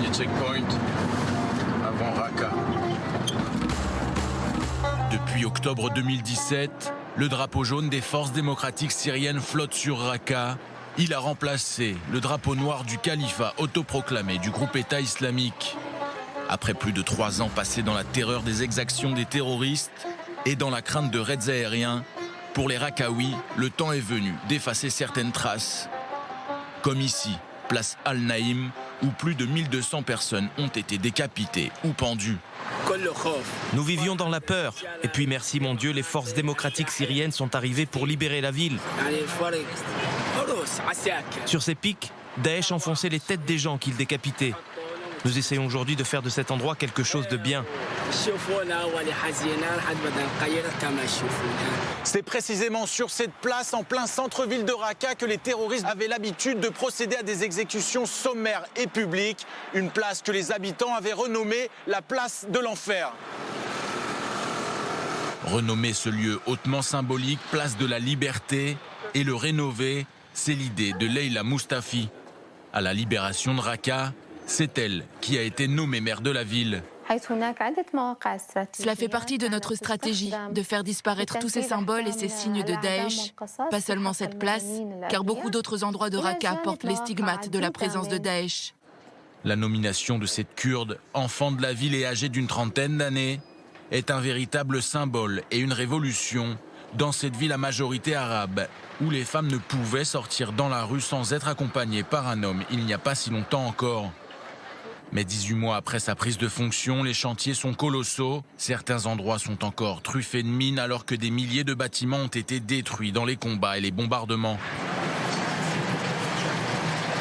dernier checkpoint avant Raqqa. Depuis octobre 2017, le drapeau jaune des forces démocratiques syriennes flotte sur Raqqa. Il a remplacé le drapeau noir du califat autoproclamé du groupe État islamique. Après plus de 3 ans passés dans la terreur des exactions des terroristes et dans la crainte de raids aériens, pour les Raqqaouis, le temps est venu d'effacer certaines traces. Comme ici, place Al-Naïm, où plus de 1200 personnes ont été décapitées ou pendues. Nous vivions dans la peur. Et puis merci mon Dieu, les forces démocratiques syriennes sont arrivées pour libérer la ville. Sur ces pics, Daesh enfonçait les têtes des gens qu'il décapitait. Nous essayons aujourd'hui de faire de cet endroit quelque chose de bien. C'est précisément sur cette place, en plein centre-ville de Raqqa, que les terroristes avaient l'habitude de procéder à des exécutions sommaires et publiques. Une place que les habitants avaient renommée la place de l'enfer. Renommer ce lieu hautement symbolique place de la liberté et le rénover, c'est l'idée de Leila Mustafi. À la libération de Raqqa, c'est elle qui a été nommée maire de la ville. Cela fait partie de notre stratégie, de faire disparaître tous ces symboles et ces signes de Daesh. Pas seulement cette place, car beaucoup d'autres endroits de Raqqa portent les stigmates de la présence de Daesh. La nomination de cette Kurde, enfant de la ville et âgée d'une trentaine d'années, est un véritable symbole et une révolution dans cette ville à majorité arabe, où les femmes ne pouvaient sortir dans la rue sans être accompagnées par un homme il n'y a pas si longtemps encore. Mais 18 mois après sa prise de fonction, les chantiers sont colossaux. Certains endroits sont encore truffés de mines alors que des milliers de bâtiments ont été détruits dans les combats et les bombardements.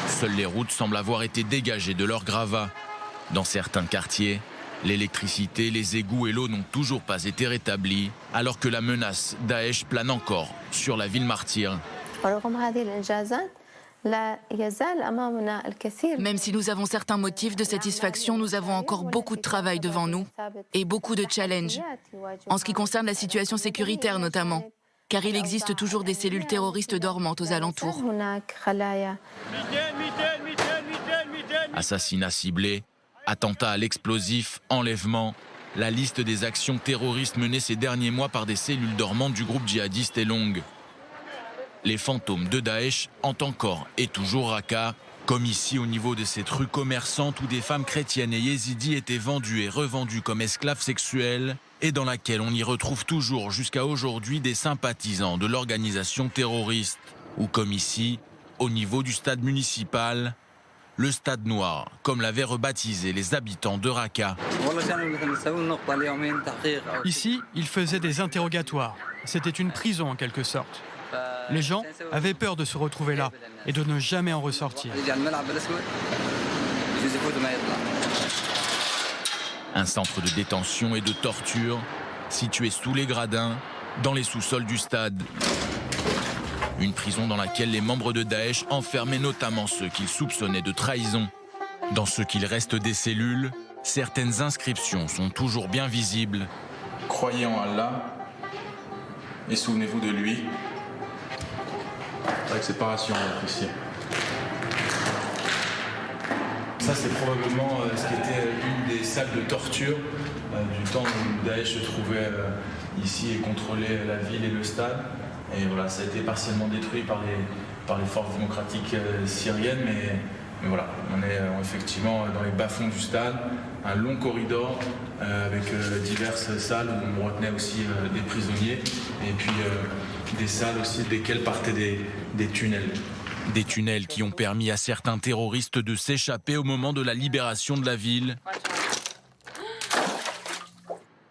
Seules les routes semblent avoir été dégagées de leurs gravats. Dans certains quartiers, l'électricité, les égouts et l'eau n'ont toujours pas été rétablis, alors que la menace Daesh plane encore sur la ville martyre. Même si nous avons certains motifs de satisfaction, nous avons encore beaucoup de travail devant nous et beaucoup de challenges. En ce qui concerne la situation sécuritaire notamment, car il existe toujours des cellules terroristes dormantes aux alentours. Assassinats ciblés, attentats à l'explosif, enlèvements, la liste des actions terroristes menées ces derniers mois par des cellules dormantes du groupe djihadiste est longue. Les fantômes de Daesh hantent encore et toujours Raqqa, comme ici au niveau de cette rue commerçante où des femmes chrétiennes et yézidis étaient vendues et revendues comme esclaves sexuels et dans laquelle on y retrouve toujours jusqu'à aujourd'hui des sympathisants de l'organisation terroriste. Ou comme ici, au niveau du stade municipal, le stade noir, comme l'avaient rebaptisé les habitants de Raqqa. Ici, ils faisaient des interrogatoires. C'était une prison en quelque sorte. Les gens avaient peur de se retrouver là et de ne jamais en ressortir. Un centre de détention et de torture situé sous les gradins, dans les sous-sols du stade. Une prison dans laquelle les membres de Daesh enfermaient notamment ceux qu'ils soupçonnaient de trahison. Dans ce qu'il reste des cellules, certaines inscriptions sont toujours bien visibles. Croyez en Allah et souvenez-vous de lui. Avec séparation ici. Ça, c'est probablement ce qui était une des salles de torture du temps où Daesh se trouvait ici et contrôlait la ville et le stade. Et voilà, ça a été partiellement détruit par les forces démocratiques syriennes, mais voilà, on est effectivement dans les bas-fonds du stade, un long corridor avec diverses salles où on retenait aussi des prisonniers et puis des salles aussi desquelles partaient des tunnels. Des tunnels qui ont permis à certains terroristes de s'échapper au moment de la libération de la ville.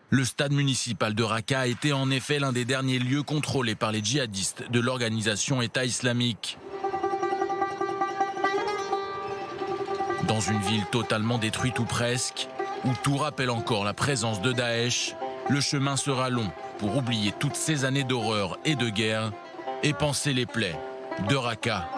Le stade municipal de Raqqa a été en effet l'un des derniers lieux contrôlés par les djihadistes de l'organisation État islamique. Dans une ville totalement détruite ou presque, où tout rappelle encore la présence de Daesh, le chemin sera long pour oublier toutes ces années d'horreur et de guerre et panser les plaies de Raqqa.